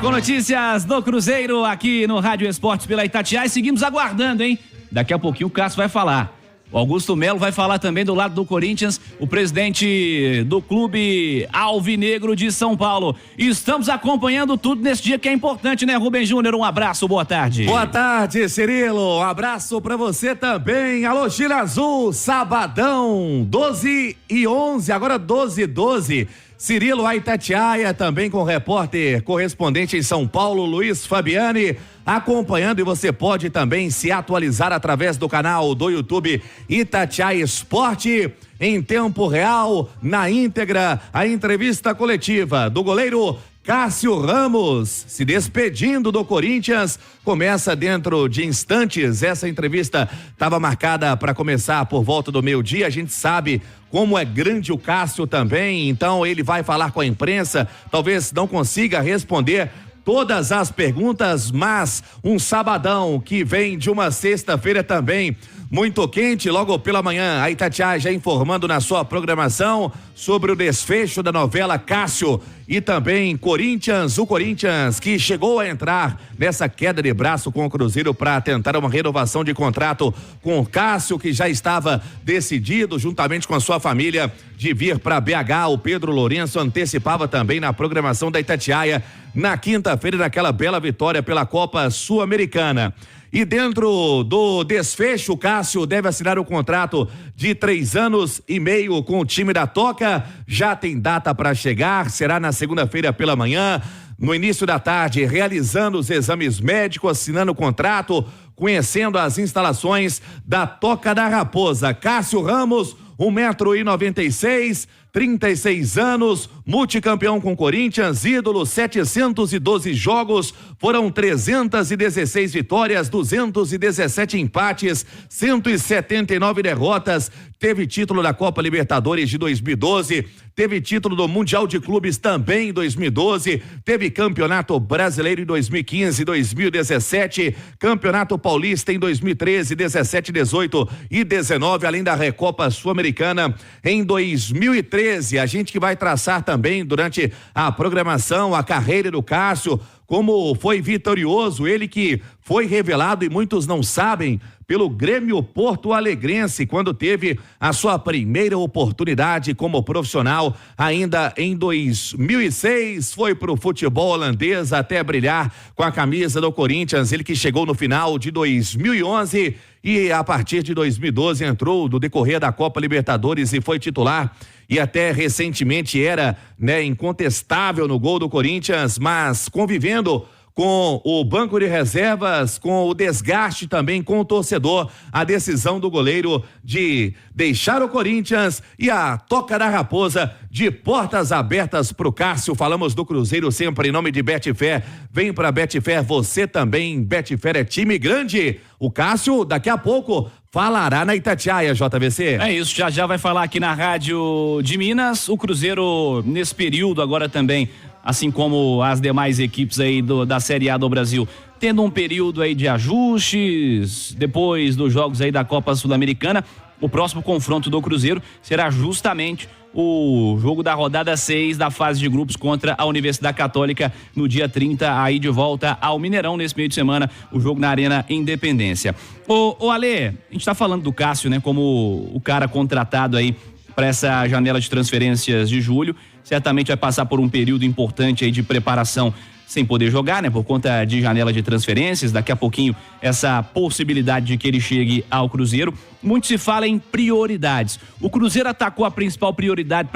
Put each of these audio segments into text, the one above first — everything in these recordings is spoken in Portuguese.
com notícias do Cruzeiro aqui no Rádio Esportes pela Itatiaia e seguimos aguardando, hein? Daqui a pouquinho o Cássio vai falar. O Augusto Melo vai falar também do lado do Corinthians, o presidente do clube Alvinegro de São Paulo. Estamos acompanhando tudo nesse dia que é importante, né, Rubem Júnior? Um abraço, boa tarde. Boa tarde, Cirilo. Um abraço pra você também. Alô, Chile Azul, sabadão, 12h11, agora 12h12. Cirilo, a Itatiaia, também com o repórter correspondente em São Paulo, Luiz Fabiani, acompanhando, e você pode também se atualizar através do canal do YouTube Itatiaia Esporte, em tempo real, na íntegra, a entrevista coletiva do goleiro Cássio Ramos, se despedindo do Corinthians. Começa dentro de instantes. Essa entrevista estava marcada para começar por volta do meio-dia. A gente sabe como é grande o Cássio também, então ele vai falar com a imprensa, talvez não consiga responder todas as perguntas, mas um sabadão que vem de uma sexta-feira também muito quente. Logo pela manhã, a Itatiaia já informando na sua programação sobre o desfecho da novela Cássio e também Corinthians, o Corinthians que chegou a entrar nessa queda de braço com o Cruzeiro para tentar uma renovação de contrato com o Cássio, que já estava decidido juntamente com a sua família de vir para BH. O Pedro Lourenço antecipava também na programação da Itatiaia na quinta-feira, naquela bela vitória pela Copa Sul-Americana. E dentro do desfecho, o Cássio deve assinar o contrato de 3 anos e meio com o time da Toca. Já tem data para chegar, será na segunda-feira pela manhã, no início da tarde, realizando os exames médicos, assinando o contrato, conhecendo as instalações da Toca da Raposa. Cássio Ramos, 1,96 m, 36 anos, multicampeão com Corinthians, ídolo, 712 jogos, foram 316 vitórias, 217 empates, 179 derrotas, teve título da Copa Libertadores de 2012, teve título do Mundial de Clubes também em 2012, teve Campeonato Brasileiro em 2015, 2017, Campeonato Paulista em 2013, 17, 18 e 19, além da Recopa Sul-Americana em 2013. A gente que vai traçar também durante a programação a carreira do Cássio, como foi vitorioso, ele que foi revelado e muitos não sabem pelo Grêmio Porto Alegrense, quando teve a sua primeira oportunidade como profissional ainda em 2006, foi pro futebol holandês até brilhar com a camisa do Corinthians, ele que chegou no final de 2011 e a partir de 2012 entrou no decorrer da Copa Libertadores e foi titular e até recentemente era, né, incontestável no gol do Corinthians, mas convivendo com o banco de reservas, com o desgaste também com o torcedor, a decisão do goleiro de deixar o Corinthians e a Toca da Raposa de portas abertas pro Cássio. Falamos do Cruzeiro sempre em nome de Betfair. Vem pra Betfair você também. Betfair é time grande. O Cássio daqui a pouco falará na Itatiaia, JVC. É isso, já vai falar aqui na Rádio de Minas. O Cruzeiro nesse período agora também, assim como as demais equipes aí da Série A do Brasil, tendo um período aí de ajustes, depois dos jogos aí da Copa Sul-Americana. O próximo confronto do Cruzeiro será justamente o jogo da rodada 6 da fase de grupos contra a Universidade Católica no dia 30, aí de volta ao Mineirão nesse meio de semana, o jogo na Arena Independência. Ô Ale, a gente tá falando do Cássio, né, como o cara contratado aí para essa janela de transferências de julho, certamente vai passar por um período importante aí de preparação sem poder jogar, né, por conta de janela de transferências. Daqui a pouquinho essa possibilidade de que ele chegue ao Cruzeiro. Muito se fala em prioridades. O Cruzeiro atacou a principal prioridade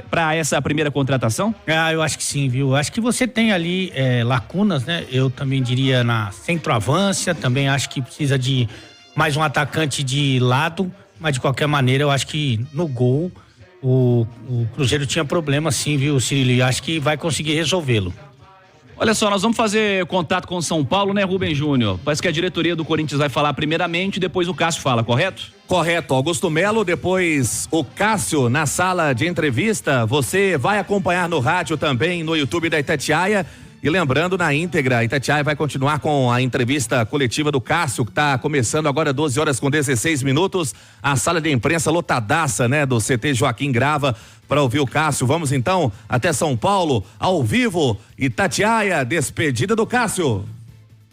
para essa primeira contratação? Eu acho que sim, viu? Acho que você tem ali lacunas, né? Eu também diria na centroavância, também acho que precisa de mais um atacante de lado, mas de qualquer maneira eu acho que no gol o Cruzeiro tinha problema sim, viu, Cirilo? E acho que vai conseguir resolvê-lo. Olha só, nós vamos fazer contato com o São Paulo, né, Rubem Júnior? Parece que a diretoria do Corinthians vai falar primeiramente, depois o Cássio fala, correto? Correto, Augusto Melo, depois o Cássio na sala de entrevista. Você vai acompanhar no rádio também, no YouTube da Itatiaia. E lembrando, na íntegra, Itatiaia vai continuar com a entrevista coletiva do Cássio, que está começando agora 12 horas com 16 minutos. A sala de imprensa lotadaça, né, do CT Joaquim Grava, para ouvir o Cássio. Vamos então até São Paulo, ao vivo. Itatiaia, despedida do Cássio.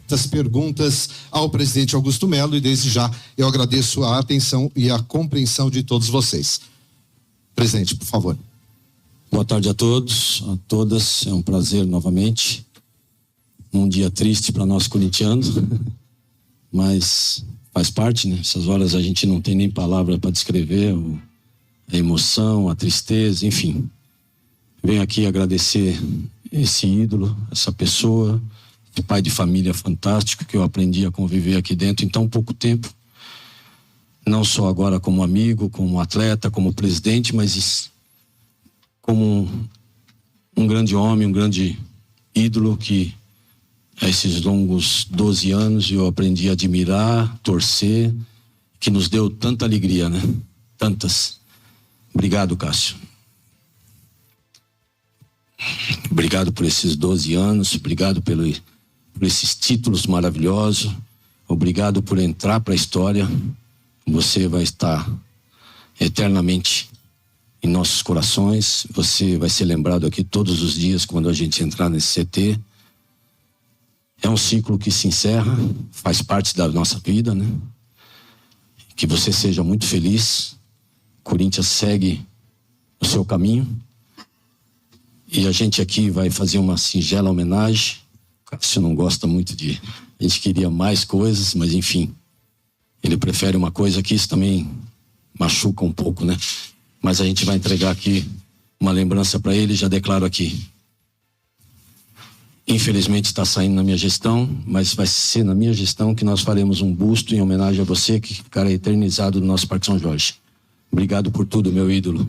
As perguntas ao presidente Augusto Melo, e desde já eu agradeço a atenção e a compreensão de todos vocês. Presidente, por favor. Boa tarde a todos, a todas. É um prazer novamente. Um dia triste para nós corintianos, mas faz parte, né? Essas horas a gente não tem nem palavra para descrever a emoção, a tristeza, enfim. Venho aqui agradecer esse ídolo, essa pessoa, esse pai de família fantástico que eu aprendi a conviver aqui dentro em tão pouco tempo. Não só agora como amigo, como atleta, como presidente, mas como um grande homem, um grande ídolo que a esses longos 12 anos eu aprendi a admirar, torcer, que nos deu tanta alegria, né? Tantas. Obrigado, Cássio. Obrigado por esses 12 anos, obrigado por esses títulos maravilhosos, obrigado por entrar para a história. Você vai estar eternamente em nossos corações, você vai ser lembrado aqui todos os dias quando a gente entrar nesse CT. É um ciclo que se encerra, faz parte da nossa vida, né? Que você seja muito feliz. Corinthians segue o seu caminho e a gente aqui vai fazer uma singela homenagem. O Cássio não gosta muito a gente queria mais coisas, mas enfim, ele prefere uma coisa que isso também machuca um pouco, né? Mas a gente vai entregar aqui uma lembrança para ele, já declaro aqui. Infelizmente está saindo na minha gestão, mas vai ser na minha gestão que nós faremos um busto em homenagem a você, que ficará eternizado no nosso Parque São Jorge. Obrigado por tudo, meu ídolo.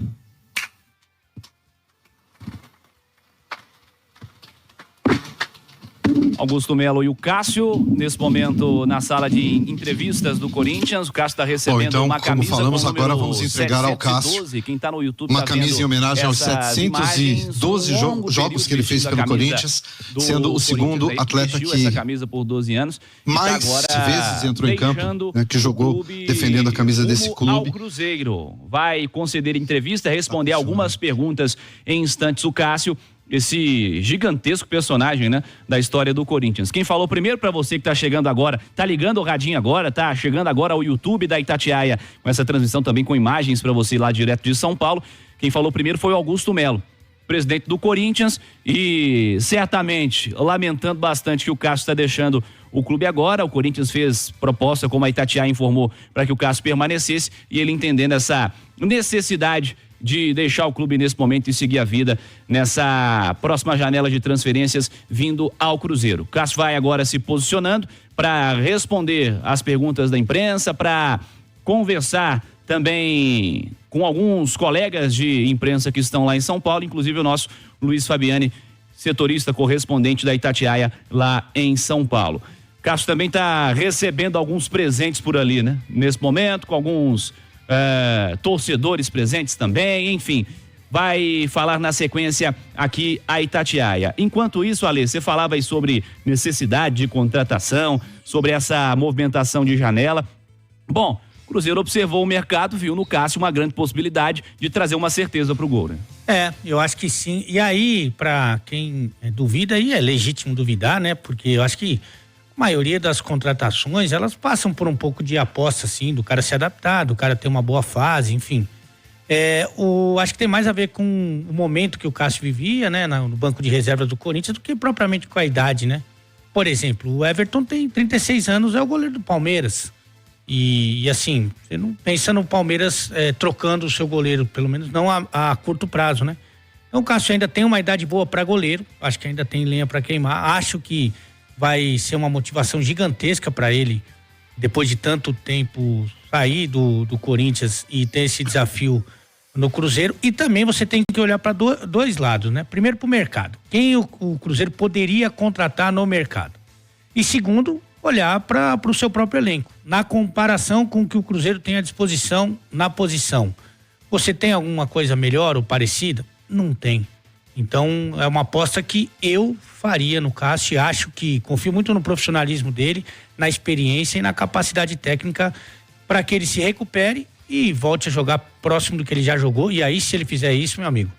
Augusto Melo e o Cássio, nesse momento na sala de entrevistas do Corinthians. O Cássio está recebendo então, uma camisa. Como falamos, com agora vamos entregar ao Cássio quem tá no YouTube uma tá camisa em homenagem aos imagens, 712 jogos que ele fez pelo Corinthians, sendo o segundo atleta que essa camisa por 12 anos, mais vezes entrou em campo, né, que jogou defendendo a camisa desse clube. Ao Cruzeiro vai conceder entrevista, responder algumas perguntas em instantes o Cássio. Esse gigantesco personagem, né, da história do Corinthians. Quem falou primeiro para você que tá chegando agora, tá ligando o radinho agora, tá chegando agora ao YouTube da Itatiaia, com essa transmissão também com imagens para você lá direto de São Paulo. Quem falou primeiro foi o Augusto Melo, presidente do Corinthians, e certamente lamentando bastante que o Cássio está deixando o clube agora. O Corinthians fez proposta, como a Itatiaia informou, para que o Cássio permanecesse, e ele entendendo essa necessidade de deixar o clube nesse momento e seguir a vida nessa próxima janela de transferências vindo ao Cruzeiro. Cássio vai agora se posicionando para responder às perguntas da imprensa, para conversar também com alguns colegas de imprensa que estão lá em São Paulo, inclusive o nosso Luiz Fabiani, setorista correspondente da Itatiaia lá em São Paulo. Cássio também está recebendo alguns presentes por ali, né? Nesse momento, com alguns torcedores presentes também, enfim, vai falar na sequência aqui a Itatiaia. Enquanto isso, Ale, você falava aí sobre necessidade de contratação, sobre essa movimentação de janela. Bom, o Cruzeiro observou o mercado, viu no Cássio uma grande possibilidade de trazer uma certeza pro gol, né? Eu acho que sim. E aí, para quem duvida, aí é legítimo duvidar, né? Porque eu acho que a maioria das contratações, elas passam por um pouco de aposta, assim, do cara se adaptar, do cara ter uma boa fase, enfim. Acho que tem mais a ver com o momento que o Cássio vivia, né, no banco de reservas do Corinthians, do que propriamente com a idade, né? Por exemplo, o Everton tem 36 anos, é o goleiro do Palmeiras. E assim, você não pensa no Palmeiras trocando o seu goleiro, pelo menos não a curto prazo, né? Então o Cássio ainda tem uma idade boa para goleiro, acho que ainda tem lenha para queimar, acho que vai ser uma motivação gigantesca para ele, depois de tanto tempo sair do Corinthians e ter esse desafio no Cruzeiro. E também você tem que olhar para dois lados, né? Primeiro, para o mercado. Quem o Cruzeiro poderia contratar no mercado? E segundo, olhar para o seu próprio elenco, na comparação com o que o Cruzeiro tem à disposição na posição. Você tem alguma coisa melhor ou parecida? Não tem. Então, é uma aposta que eu faria no Cássio e acho que confio muito no profissionalismo dele, na experiência e na capacidade técnica para que ele se recupere e volte a jogar próximo do que ele já jogou. E aí, se ele fizer isso, meu amigo,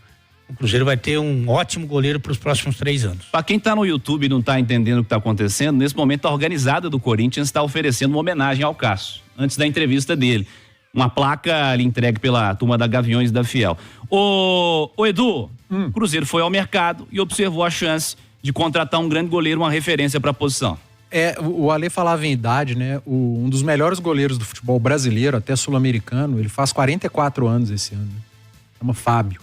o Cruzeiro vai ter um ótimo goleiro para os próximos 3 anos. Para quem tá no YouTube e não tá entendendo o que tá acontecendo, nesse momento a organizada do Corinthians está oferecendo uma homenagem ao Cássio, antes da entrevista dele. Uma placa ali entregue pela turma da Gaviões da Fiel. Ô Edu, o Cruzeiro foi ao mercado e observou a chance de contratar um grande goleiro, uma referência para a posição. O Ale falava em idade, né? Um dos melhores goleiros do futebol brasileiro, até sul-americano, ele faz 44 anos esse ano. Chama Fábio.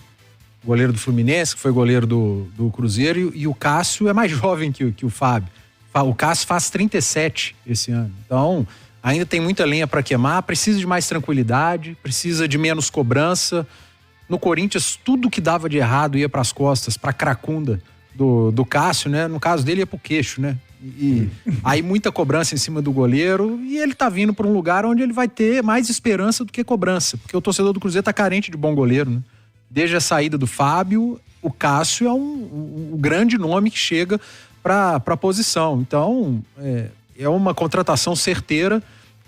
Goleiro do Fluminense, que foi goleiro do Cruzeiro, e o Cássio é mais jovem que o Fábio. O Cássio faz 37 esse ano. Então, ainda tem muita lenha para queimar, precisa de mais tranquilidade, precisa de menos cobrança. No Corinthians, tudo que dava de errado ia para as costas, para a cracunda do Cássio, né? No caso dele, ia pro queixo, né? E aí muita cobrança em cima do goleiro, e ele tá vindo para um lugar onde ele vai ter mais esperança do que cobrança, porque o torcedor do Cruzeiro tá carente de bom goleiro, né? Desde a saída do Fábio, o Cássio é um grande nome que chega para a posição. Então, é uma contratação certeira,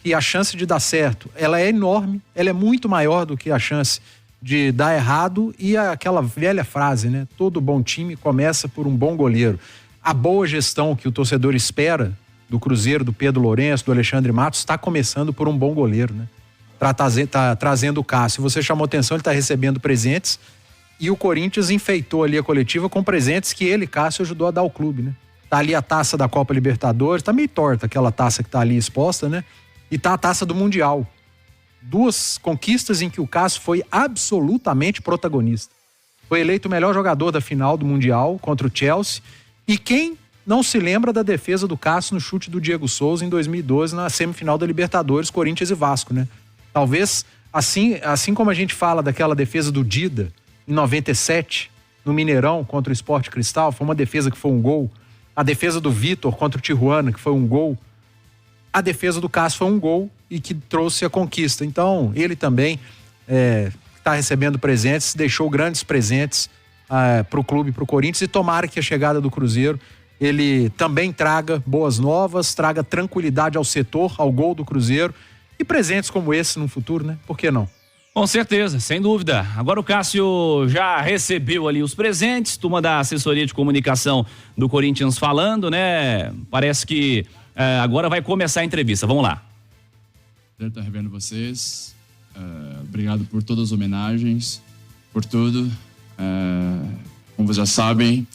e a chance de dar certo, ela é enorme, ela é muito maior do que a chance de dar errado, e aquela velha frase, né? Todo bom time começa por um bom goleiro. A boa gestão que o torcedor espera do Cruzeiro, do Pedro Lourenço, do Alexandre Matos, está começando por um bom goleiro, né? Tá trazendo o Cássio. Você chamou atenção, ele está recebendo presentes, e o Corinthians enfeitou ali a coletiva com presentes que ele, Cássio, ajudou a dar ao clube, né? Tá ali a taça da Copa Libertadores, tá meio torta aquela taça que tá ali exposta, né? E tá a taça do Mundial. 2 conquistas em que o Cássio foi absolutamente protagonista. Foi eleito o melhor jogador da final do Mundial contra o Chelsea. E quem não se lembra da defesa do Cássio no chute do Diego Souza em 2012 na semifinal da Libertadores, Corinthians e Vasco, né? Talvez, assim como a gente fala daquela defesa do Dida em 97, no Mineirão contra o Sport Cristal, foi uma defesa que foi um gol. A defesa do Vitor contra o Tijuana, que foi um gol. A defesa do Cássio foi um gol e que trouxe a conquista. Então, ele também está recebendo presentes, deixou grandes presentes para o clube, para o Corinthians, e tomara que a chegada do Cruzeiro ele também traga boas novas, traga tranquilidade ao setor, ao gol do Cruzeiro, e presentes como esse no futuro, né? Por que não? Com certeza, sem dúvida. Agora o Cássio já recebeu ali os presentes, turma da assessoria de comunicação do Corinthians falando, né? Parece que agora vai começar a entrevista. Vamos lá. Prazer estar revendo vocês. Obrigado por todas as homenagens, por tudo. Como vocês já sabem,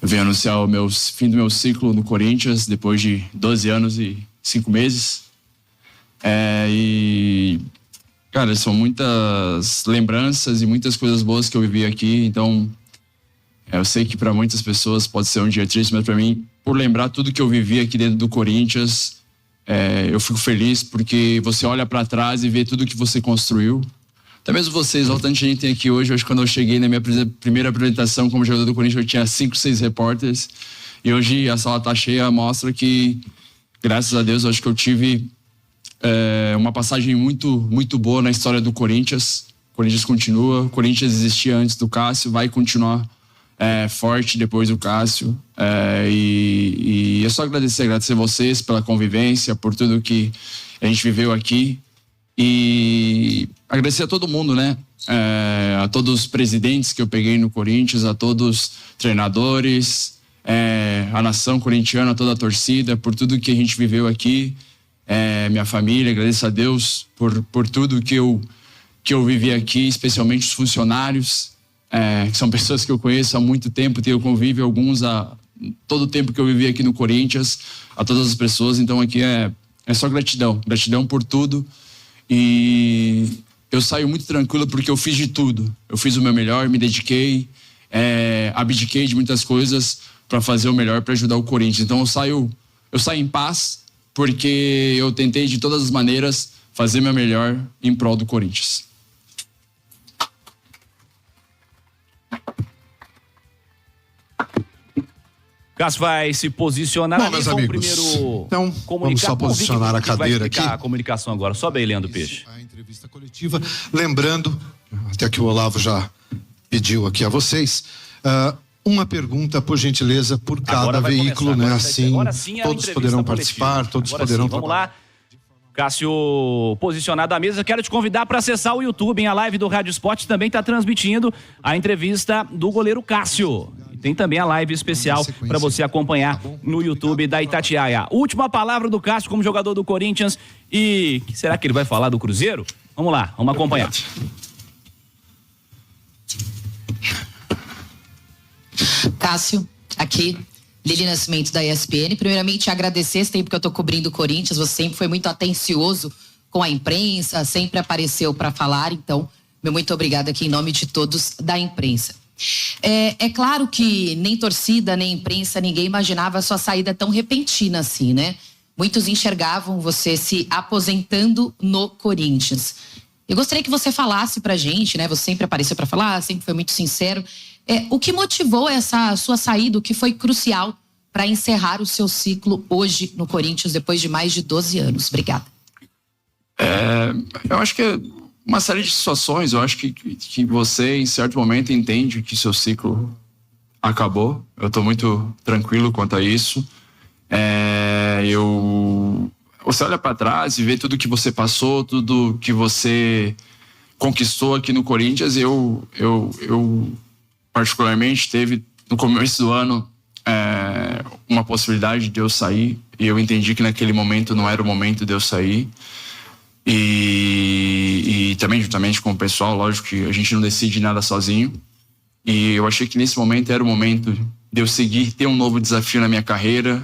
eu venho anunciar o fim do meu ciclo no Corinthians depois de 12 anos e 5 meses. Cara, são muitas lembranças e muitas coisas boas que eu vivi aqui, então eu sei que para muitas pessoas pode ser um dia triste, mas para mim, por lembrar tudo que eu vivi aqui dentro do Corinthians, eu fico feliz porque você olha para trás e vê tudo que você construiu. Até mesmo vocês, olha tanta gente tem aqui hoje. Hoje, quando eu cheguei na minha primeira apresentação como jogador do Corinthians, eu tinha 5, 6 repórteres, e hoje a sala tá cheia, mostra que, graças a Deus, eu acho que eu tive uma passagem muito, muito boa na história do Corinthians. O Corinthians continua, o Corinthians existia antes do Cássio, vai continuar forte depois do Cássio, e é só agradecer vocês pela convivência, por tudo que a gente viveu aqui, e agradecer a todo mundo, né? A todos os presidentes que eu peguei no Corinthians, a todos os treinadores, a nação corintiana, toda a torcida, por tudo que a gente viveu aqui. Minha família, agradeço a Deus por tudo que eu vivi aqui, especialmente os funcionários, que são pessoas que eu conheço há muito tempo, tenho convívio alguns todo o tempo que eu vivi aqui no Corinthians, a todas as pessoas. Então aqui é só gratidão por tudo, e eu saio muito tranquilo porque eu fiz de tudo, eu fiz o meu melhor, me dediquei, abdiquei de muitas coisas para fazer o melhor para ajudar o Corinthians. Então eu saio em paz, porque eu tentei de todas as maneiras fazer meu melhor em prol do Corinthians. Cássio vai se posicionar. Bom, meus amigos, primeiro então vamos só posicionar a cadeira aqui. A comunicação agora. Sobe aí, Leandro Peixe. A entrevista coletiva, lembrando, até que o Olavo já pediu aqui a vocês, Uma pergunta, por gentileza, por cada veículo, né? Assim, todos poderão participar, todos poderão Vamos lá. Cássio, posicionado à mesa, quero te convidar para acessar o YouTube, a live do Rádio Esporte também está transmitindo a entrevista do goleiro Cássio. E tem também a live especial para você acompanhar no YouTube da Itatiaia. Última palavra do Cássio como jogador do Corinthians. E será que ele vai falar do Cruzeiro? Vamos lá, vamos acompanhar. Cássio, aqui, Lili Nascimento da ESPN. Primeiramente, agradecer esse tempo que eu tô cobrindo o Corinthians. Você sempre foi muito atencioso com a imprensa, sempre apareceu para falar. Então, meu muito obrigada aqui em nome de todos da imprensa. É claro que nem torcida, nem imprensa, ninguém imaginava a sua saída tão repentina assim, né? Muitos enxergavam você se aposentando no Corinthians. Eu gostaria que você falasse pra gente, né? Você sempre apareceu para falar, sempre foi muito sincero. O que motivou essa sua saída, o que foi crucial para encerrar o seu ciclo hoje no Corinthians, depois de mais de 12 anos? Obrigada. Eu acho que é uma série de situações. Eu acho que você, em certo momento, entende que seu ciclo acabou. Eu estou muito tranquilo quanto a isso. Você olha para trás e vê tudo que você passou, tudo que você conquistou aqui no Corinthians. Eu particularmente teve no começo do ano uma possibilidade de eu sair, e eu entendi que naquele momento não era o momento de eu sair, e também juntamente com o pessoal, lógico que a gente não decide nada sozinho, e eu achei que nesse momento era o momento de eu seguir, ter um novo desafio na minha carreira,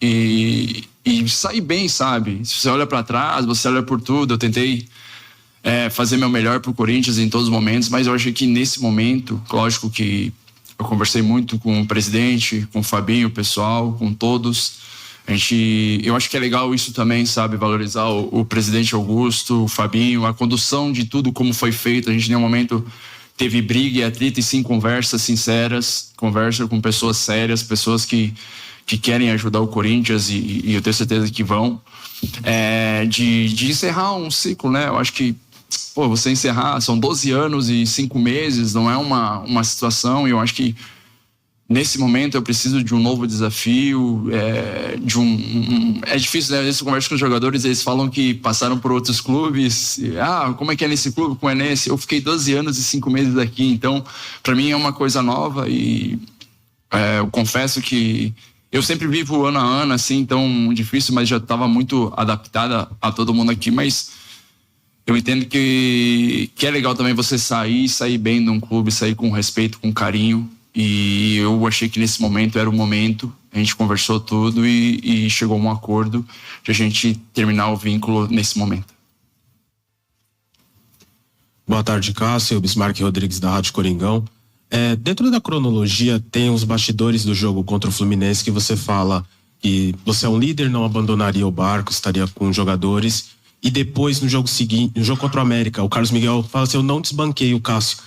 e sair bem, sabe? Se você olha para trás, você olha por tudo, eu tentei fazer meu melhor pro Corinthians em todos os momentos, mas eu achei que nesse momento, lógico que eu conversei muito com o presidente, com o Fabinho, o pessoal, com todos. Eu acho que é legal isso também, sabe? Valorizar o presidente Augusto, o Fabinho, a condução de tudo como foi feito. A gente em nenhum momento teve briga e atrito, e sim conversas sinceras, conversa com pessoas sérias, pessoas que querem ajudar o Corinthians, e eu tenho certeza que vão. De encerrar um ciclo, né? Eu acho que você encerrar, são 12 anos e 5 meses, não é uma situação, e eu acho que nesse momento eu preciso de um novo desafio, é difícil, né? Às vezes eu converso com os jogadores, eles falam que passaram por outros clubes, como é que é nesse clube, como é nesse? Eu fiquei 12 anos e 5 meses aqui, então para mim é uma coisa nova, e eu confesso que eu sempre vivo ano a ano, assim, então difícil, mas já estava muito adaptada a todo mundo aqui, mas eu entendo que é legal também você sair bem de um clube, sair com respeito, com carinho, e eu achei que nesse momento era o momento, a gente conversou tudo e chegou a um acordo de a gente terminar o vínculo nesse momento. Boa tarde, Cássio, Bismarck Rodrigues da Rádio Coringão. Dentro da cronologia tem os bastidores do jogo contra o Fluminense, que você fala que você é um líder, não abandonaria o barco, estaria com os jogadores, e depois no jogo seguinte, no jogo contra o América, o Carlos Miguel fala assim: eu não desbanquei o Cássio,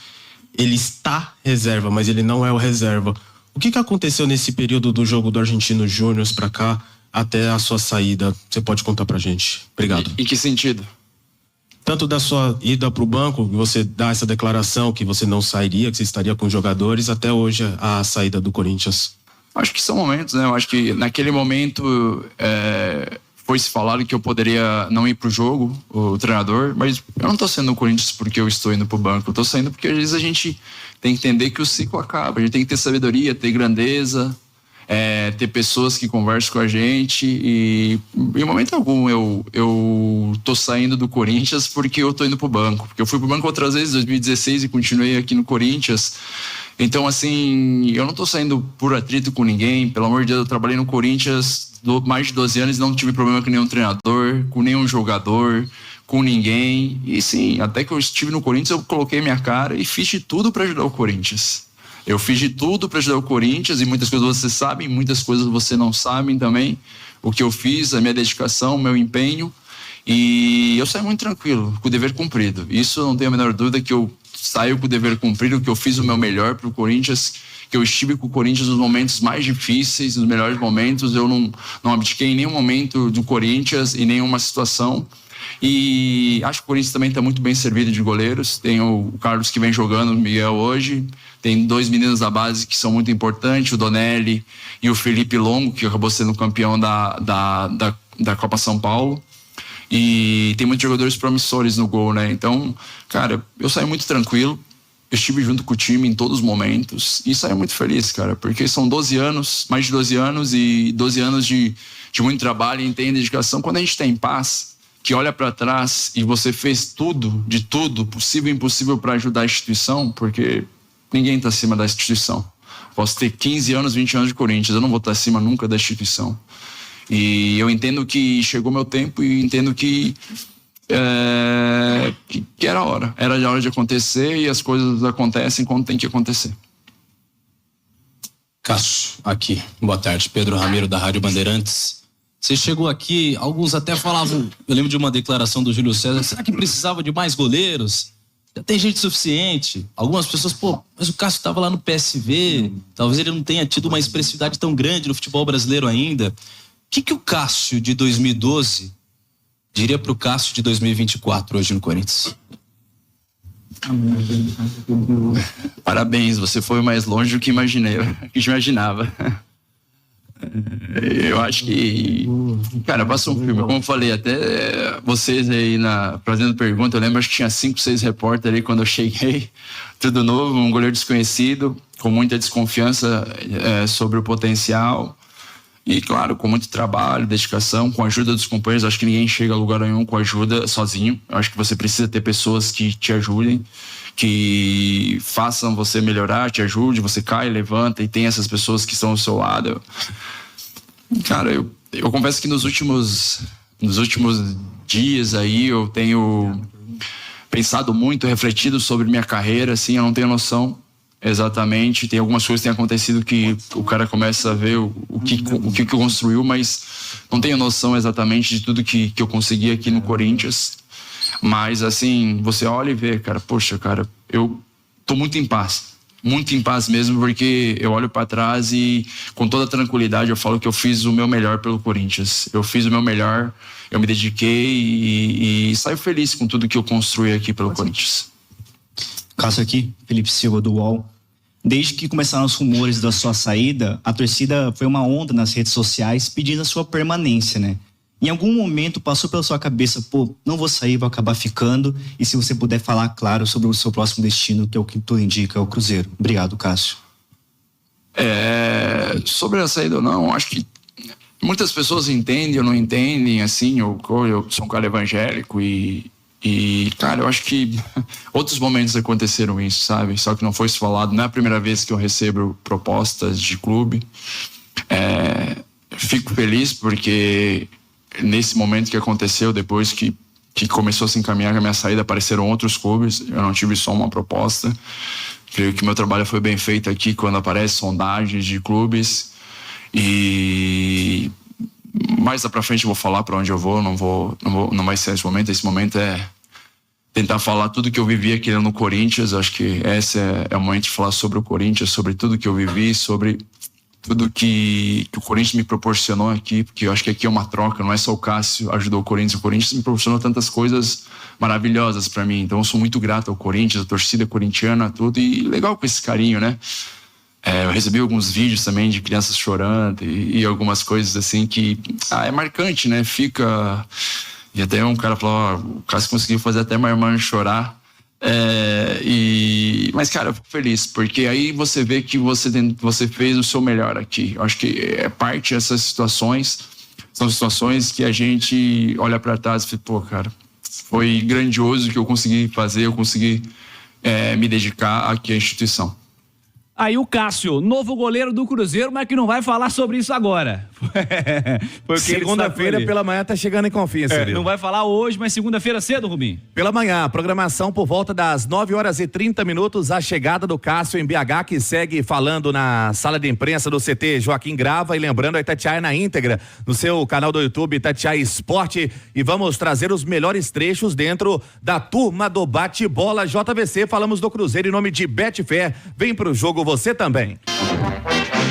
ele está reserva, mas ele não é o reserva. O que aconteceu nesse período do jogo do Argentino Júnior pra cá até a sua saída? Você pode contar pra gente? Obrigado. Em que sentido? Tanto da sua ida pro banco, que você dá essa declaração que você não sairia, que você estaria com os jogadores, até hoje a saída do Corinthians. Acho que são momentos, né? Eu acho que naquele momento foi se falado que eu poderia não ir pro jogo, o treinador, mas eu não tô saindo do Corinthians porque eu estou indo pro banco, eu tô saindo porque às vezes a gente tem que entender que o ciclo acaba, a gente tem que ter sabedoria, ter grandeza, ter pessoas que conversam com a gente, e em momento algum eu tô saindo do Corinthians porque eu tô indo pro banco, porque eu fui pro banco outras vezes em 2016 e continuei aqui no Corinthians. Então, assim, eu não tô saindo por atrito com ninguém, pelo amor de Deus, eu trabalhei no Corinthians mais de 12 anos e não tive problema com nenhum treinador, com nenhum jogador, com ninguém. E sim, até que eu estive no Corinthians, eu coloquei minha cara e fiz de tudo para ajudar o Corinthians. Eu fiz de tudo para ajudar o Corinthians, e muitas coisas você sabe, muitas coisas você não sabe também. O que eu fiz, a minha dedicação, o meu empenho. E eu saio muito tranquilo, com o dever cumprido. Isso eu não tenho a menor dúvida, que eu saio com o dever cumprido, que eu fiz o meu melhor para o Corinthians, que eu estive com o Corinthians nos momentos mais difíceis, nos melhores momentos. Eu não abdiquei em nenhum momento do Corinthians, em nenhuma situação. E acho que o Corinthians também está muito bem servido de goleiros. Tem o Carlos que vem jogando, o Miguel hoje. Tem 2 meninos da base que são muito importantes, o Donelli e o Felipe Longo, que acabou sendo campeão da Copa São Paulo. E tem muitos jogadores promissores no gol, né? Então, cara, eu saio muito tranquilo. Eu estive junto com o time em todos os momentos e saio muito feliz, cara, porque são 12 anos, mais de 12 anos e 12 anos de muito trabalho e tem dedicação. Quando a gente tem paz, que olha para trás e você fez tudo, de tudo, possível e impossível para ajudar a instituição, porque ninguém está acima da instituição. Posso ter 15 anos, 20 anos de Corinthians, eu não vou estar acima nunca da instituição. E eu entendo que chegou meu tempo e entendo que era a hora. Era a hora de acontecer e as coisas acontecem quando tem que acontecer. Cássio, aqui. Boa tarde. Pedro Ramiro, da Rádio Bandeirantes. Você chegou aqui, alguns até falavam, eu lembro de uma declaração do Júlio César, será que precisava de mais goleiros? Já tem gente suficiente. Algumas pessoas, mas o Cássio estava lá no PSV, talvez ele não tenha tido uma expressividade tão grande no futebol brasileiro ainda. O que o Cássio de 2012 diria pro Cássio de 2024 hoje no Corinthians? Parabéns, você foi mais longe do que imaginava. Eu acho que, cara, passou um filme. Como eu falei, até vocês aí fazendo pergunta, eu lembro, acho que tinha 5, 6 repórteres ali quando eu cheguei. Tudo novo, um goleiro desconhecido, com muita desconfiança sobre o potencial. E, claro, com muito trabalho, dedicação, com a ajuda dos companheiros. Acho que ninguém chega a lugar nenhum com ajuda sozinho. Eu acho que você precisa ter pessoas que te ajudem, que façam você melhorar, te ajudem. Você cai, levanta e tem essas pessoas que estão ao seu lado. Cara, eu confesso que nos últimos dias aí eu tenho pensado muito, refletido sobre minha carreira, assim, eu não tenho noção. Exatamente, tem algumas coisas que têm acontecido que o cara começa a ver o que construiu, mas não tenho noção exatamente de tudo que eu consegui aqui no Corinthians. Mas assim, você olha e vê, cara, poxa, cara, eu tô muito em paz mesmo, porque eu olho para trás e com toda tranquilidade eu falo que eu fiz o meu melhor pelo Corinthians. Eu fiz o meu melhor, eu me dediquei e saio feliz com tudo que eu construí aqui pelo Corinthians. Cássio aqui, Felipe Silva do UOL. Desde que começaram os rumores da sua saída, a torcida foi uma onda nas redes sociais pedindo a sua permanência, né? Em algum momento passou pela sua cabeça, não vou sair, vou acabar ficando. E se você puder falar, claro, sobre o seu próximo destino, que é o que tudo indica, é o Cruzeiro. Obrigado, Cássio. Sobre a saída ou não, acho que muitas pessoas entendem ou não entendem, assim, eu sou um cara evangélico e, cara, eu acho que outros momentos aconteceram isso, sabe? Só que não foi falado. Não é a primeira vez que eu recebo propostas de clube. Fico feliz porque nesse momento que aconteceu, depois que começou a se encaminhar com a minha saída, apareceram outros clubes. Eu não tive só uma proposta. Creio que meu trabalho foi bem feito aqui quando aparecem sondagens de clubes. E mais lá pra frente eu vou falar pra onde eu vou. Não vai ser esse momento. Esse momento é tentar falar tudo que eu vivi aqui no Corinthians. Acho que esse é o momento de falar sobre o Corinthians, sobre tudo que eu vivi, sobre tudo que o Corinthians me proporcionou aqui, porque eu acho que aqui é uma troca, não é só o Cássio ajudou o Corinthians me proporcionou tantas coisas maravilhosas pra mim, então eu sou muito grato ao Corinthians, à torcida corintiana, tudo, e legal com esse carinho, né? Eu recebi alguns vídeos também de crianças chorando e algumas coisas assim que é marcante, né? Fica... E até um cara falou, o Cássio conseguiu fazer até minha irmã chorar. Mas, cara, eu fico feliz, porque aí você vê que você fez o seu melhor aqui. Eu acho que parte dessas situações são situações que a gente olha pra trás e fala, cara, foi grandioso o que eu consegui fazer, eu consegui me dedicar aqui à instituição. Aí o Cássio, novo goleiro do Cruzeiro, mas que não vai falar sobre isso agora. Porque segunda-feira pela manhã tá chegando em Confins, não vai falar hoje, mas segunda-feira cedo, Rubinho? Pela manhã, programação por volta das 9h30, a chegada do Cássio em BH, que segue falando na sala de imprensa do CT Joaquim Grava, e lembrando a Itatiaia na íntegra no seu canal do YouTube Itatiaia Esporte, e vamos trazer os melhores trechos dentro da turma do Bate-Bola JVC. Falamos do Cruzeiro em nome de Betfair. Vem pro jogo você também.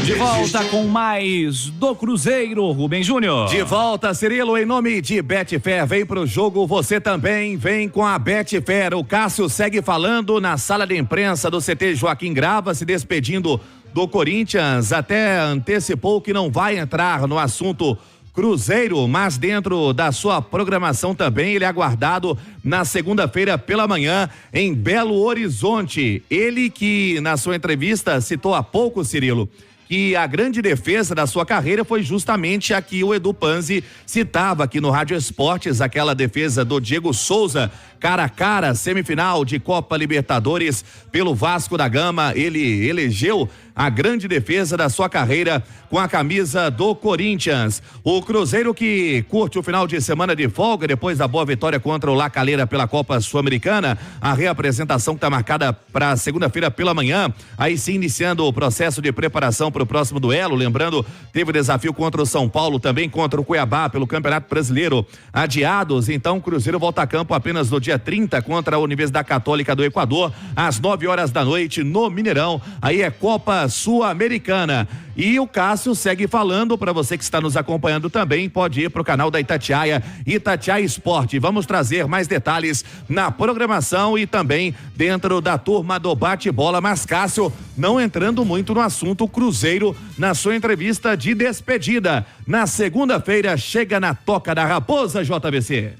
De volta com mais do Cruzeiro, Rubem Júnior. De volta, Cirilo, em nome de Betfair, vem pro jogo, você também vem com a Betfair. O Cássio segue falando na sala de imprensa do CT Joaquim Grava, se despedindo do Corinthians, até antecipou que não vai entrar no assunto Cruzeiro, mas dentro da sua programação também, ele é aguardado na segunda-feira pela manhã em Belo Horizonte. Ele que na sua entrevista citou há pouco, Cirilo, que a grande defesa da sua carreira foi justamente a que o Edu Panzi citava aqui no Rádio Esportes, aquela defesa do Diego Souza, cara a cara, semifinal de Copa Libertadores pelo Vasco da Gama. Ele elegeu a grande defesa da sua carreira com a camisa do Corinthians. O Cruzeiro que curte o final de semana de folga depois da boa vitória contra o La Calera pela Copa Sul-Americana. A reapresentação que está marcada para segunda-feira pela manhã, aí sim iniciando o processo de preparação para o próximo duelo. Lembrando, teve o desafio contra o São Paulo, também contra o Cuiabá pelo Campeonato Brasileiro adiados. Então o Cruzeiro volta a campo apenas no dia 30 contra a Universidade Católica do Equador, às 9h da noite no Mineirão. Aí é Copa Sul-Americana. E o Cássio segue falando, para você que está nos acompanhando também, pode ir para o canal da Itatiaia Esporte. Vamos trazer mais detalhes na programação e também dentro da turma do bate-bola, mas Cássio não entrando muito no assunto Cruzeiro na sua entrevista de despedida. Na segunda-feira chega na Toca da Raposa, JVC.